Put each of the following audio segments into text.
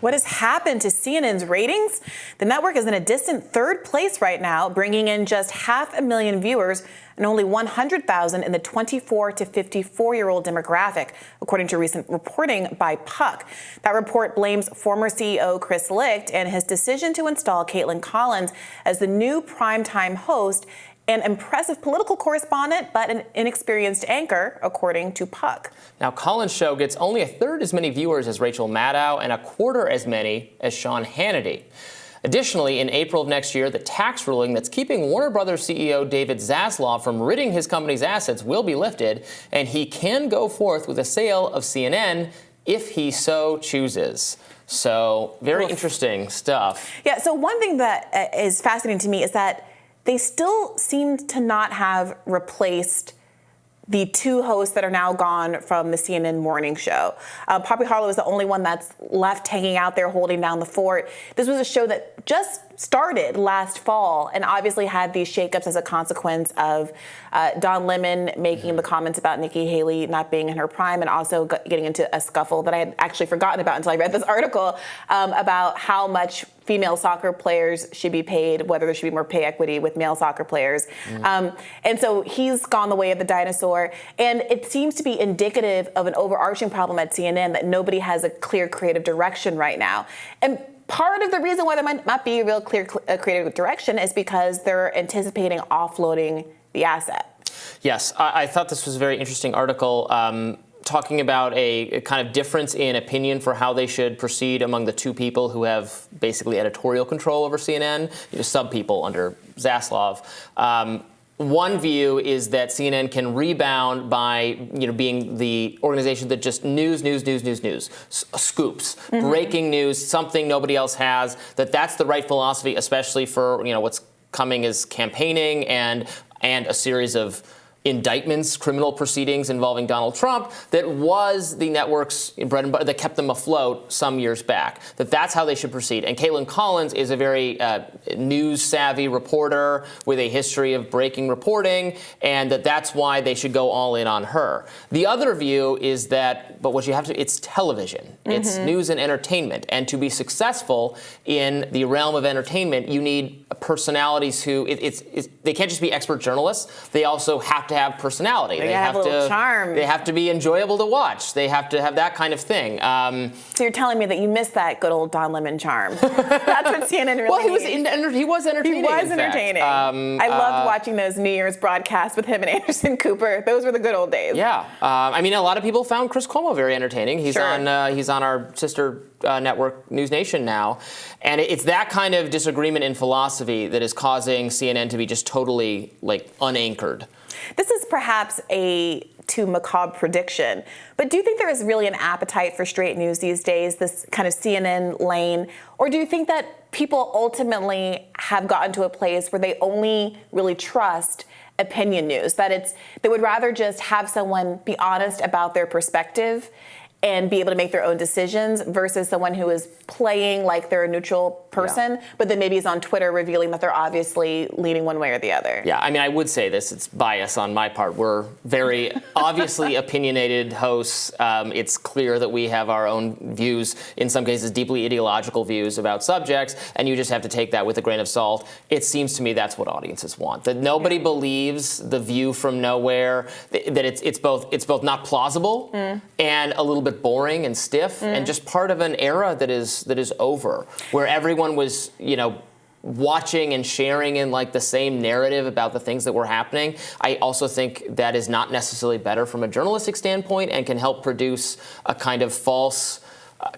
What has happened to CNN's ratings? The network is in a distant third place right now, bringing in just 500,000 viewers and only 100,000 in the 24 to 54-year-old demographic, according to recent reporting by Puck. That report blames former CEO Chris Licht and his decision to install Kaitlan Collins as the new primetime host, an impressive political correspondent, but an inexperienced anchor, according to Puck. Now, Collins' show gets only a third as many viewers as Rachel Maddow and a quarter as many as Sean Hannity. Additionally, in April of next year, the tax ruling that's keeping Warner Brothers CEO David Zaslav from ridding his company's assets will be lifted, and he can go forth with a sale of CNN if he so chooses. So, very interesting stuff. Yeah, so one thing that is fascinating to me is that they still seem to not have replaced the two hosts that are now gone from the CNN morning show. Poppy Harlow is the only one that's left hanging out there holding down the fort. This was a show that just started last fall and obviously had these shakeups as a consequence of Don Lemon making the comments about Nikki Haley not being in her prime and also getting into a scuffle that I had actually forgotten about until I read this article about how much female soccer players should be paid, whether there should be more pay equity with male soccer players. And so he's gone the way of the dinosaur. And it seems to be indicative of an overarching problem at CNN that nobody has a clear creative direction right now. And part of the reason why there might not be a real clear creative direction is because they're anticipating offloading the asset. Yes, I thought this was a very interesting article. Talking about a kind of difference in opinion for how they should proceed among the two people who have basically editorial control over CNN, sub-people under Zaslav. One view is that CNN can rebound by, being the organization that just news, scoops, breaking news, something nobody else has. That's the right philosophy, especially for what's coming as campaigning and a series of indictments, criminal proceedings involving Donald Trump that was the network's bread and butter that kept them afloat some years back. That's how they should proceed. And Kaitlan Collins is a very news-savvy reporter with a history of breaking reporting, and that's why they should go all in on her. The other view is that, but what you have to, it's television. It's news and entertainment. And to be successful in the realm of entertainment, you need personalities who, they can't just be expert journalists. They also have to have personality. They have a little charm. They have to be enjoyable to watch. They have to have that kind of thing. So you're telling me that you missed that good old Don Lemon charm. That's what CNN really Well, needs. he was entertaining. He was entertaining. I loved watching those New Year's broadcasts with him and Anderson Cooper. Those were the good old days. Yeah. A lot of people found Chris Cuomo very entertaining. He's on our sister network News Nation now. And it's that kind of disagreement in philosophy that is causing CNN to be just totally unanchored. This is perhaps a too macabre prediction, but do you think there is really an appetite for straight news these days, this kind of CNN lane? Or do you think that people ultimately have gotten to a place where they only really trust opinion news, that they would rather just have someone be honest about their perspective and be able to make their own decisions versus someone who is playing like they're a neutral person, but then maybe is on Twitter revealing that they're obviously leaning one way or the other? Yeah, I would say this. It's bias on my part. We're very obviously opinionated hosts. It's clear that we have our own views, in some cases deeply ideological views about subjects, and you just have to take that with a grain of salt. It seems to me that's what audiences want, that nobody believes the view from nowhere, that it's both not plausible and a little bit boring and stiff and just part of an era that is over, where everyone was, watching and sharing in the same narrative about the things that were happening. I also think that is not necessarily better from a journalistic standpoint and can help produce a kind of false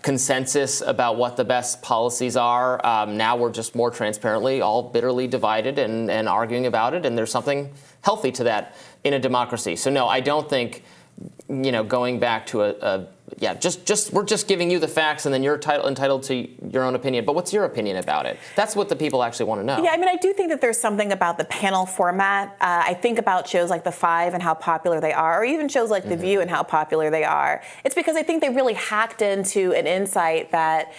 consensus about what the best policies are. Now we're just more transparently all bitterly divided and arguing about it, and there's something healthy to that in a democracy. So no, I don't think going back to we're just giving you the facts and then you're entitled to your own opinion. But what's your opinion about it? That's what the people actually want to know. Yeah, I do think that there's something about the panel format. I think about shows like The Five and how popular they are, or even shows like The View and how popular they are. It's because I think they really hacked into an insight that,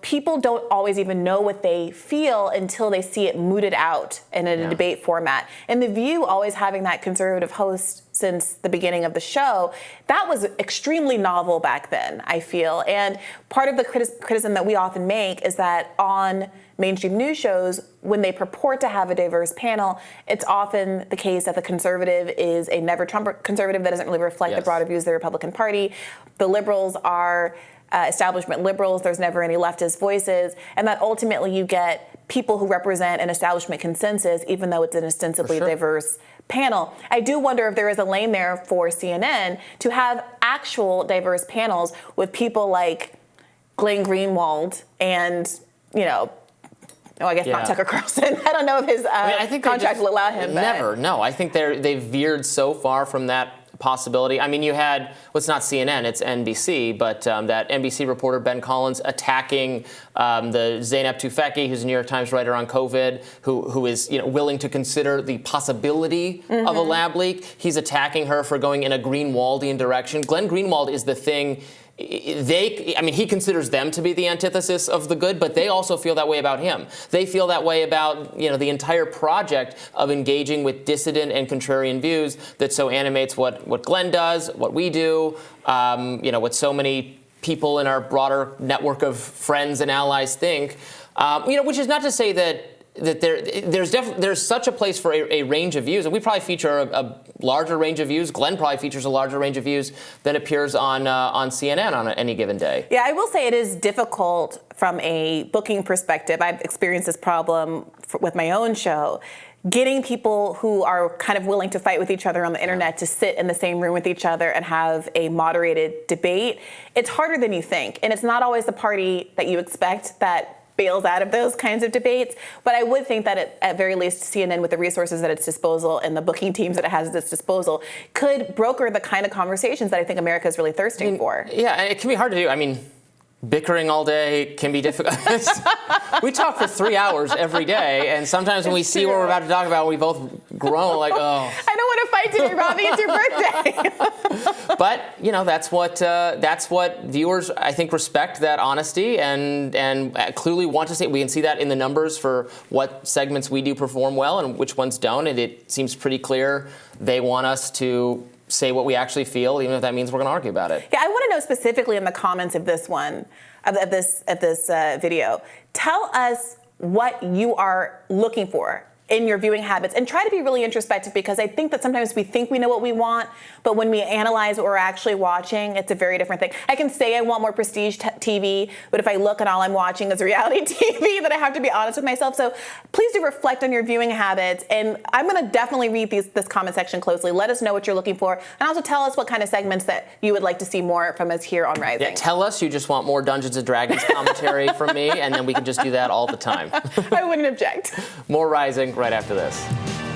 people don't always even know what they feel until they see it mooted out in a debate format. And The View, always having that conservative host since the beginning of the show, that was extremely novel novel back then, I feel. And part of the criticism that we often make is that on mainstream news shows, when they purport to have a diverse panel, it's often the case that the conservative is a never Trump conservative that doesn't really reflect the broader views of the Republican Party. The liberals are establishment liberals. There's never any leftist voices. And that ultimately you get people who represent an establishment consensus, even though it's an ostensibly diverse panel. I do wonder if there is a lane there for CNN to have actual diverse panels with people like Glenn Greenwald and, I guess not Tucker Carlson. I don't know if his I think contract will allow him. Never. No, I think they've veered so far from that possibility. I mean, you had, well, it's not CNN, it's NBC, but that NBC reporter Ben Collins attacking the Zeynep Tufekci, who's a New York Times writer on COVID, who is willing to consider the possibility of a lab leak. He's attacking her for going in a Greenwaldian direction. Glenn Greenwald is the thing. He considers them to be the antithesis of the good, but they also feel that way about him. They feel that way about, the entire project of engaging with dissident and contrarian views that so animates what Glenn does, what we do, what so many people in our broader network of friends and allies think. Which is not to say that there's such a place for a range of views, and we probably feature a larger range of views. Glenn probably features a larger range of views than appears on CNN on any given day. Yeah, I will say it is difficult from a booking perspective. I've experienced this problem with my own show. Getting people who are kind of willing to fight with each other on the internet to sit in the same room with each other and have a moderated debate, it's harder than you think. And it's not always the party that you expect that bails out of those kinds of debates. But I would think that at very least CNN, with the resources at its disposal and the booking teams that it has at its disposal, could broker the kind of conversations that I think America is really thirsting for. Yeah, it can be hard to do. Bickering all day can be difficult. We talk for 3 hours every day, and sometimes when we see what we're about to talk about, we both groan like, oh. I don't want to fight today, Robby. It's your birthday. But that's what viewers, I think, respect, that honesty, and clearly want to see. We can see that in the numbers for what segments we do perform well and which ones don't. And it seems pretty clear they want us to say what we actually feel, even if that means we're going to argue about it. Yeah, I want to know specifically in the comments of this one, of this video, tell us what you are looking for in your viewing habits, and try to be really introspective, because I think that sometimes we think we know what we want, but when we analyze what we're actually watching, it's a very different thing. I can say I want more prestige TV, but if I look and all I'm watching is reality TV, then I have to be honest with myself. So please do reflect on your viewing habits, and I'm going to definitely read this comment section closely. Let us know what you're looking for, and also tell us what kind of segments that you would like to see more from us here on Rising. Yeah, tell us you just want more Dungeons & Dragons commentary from me, and then we can just do that all the time. I wouldn't object. More Rising right after this.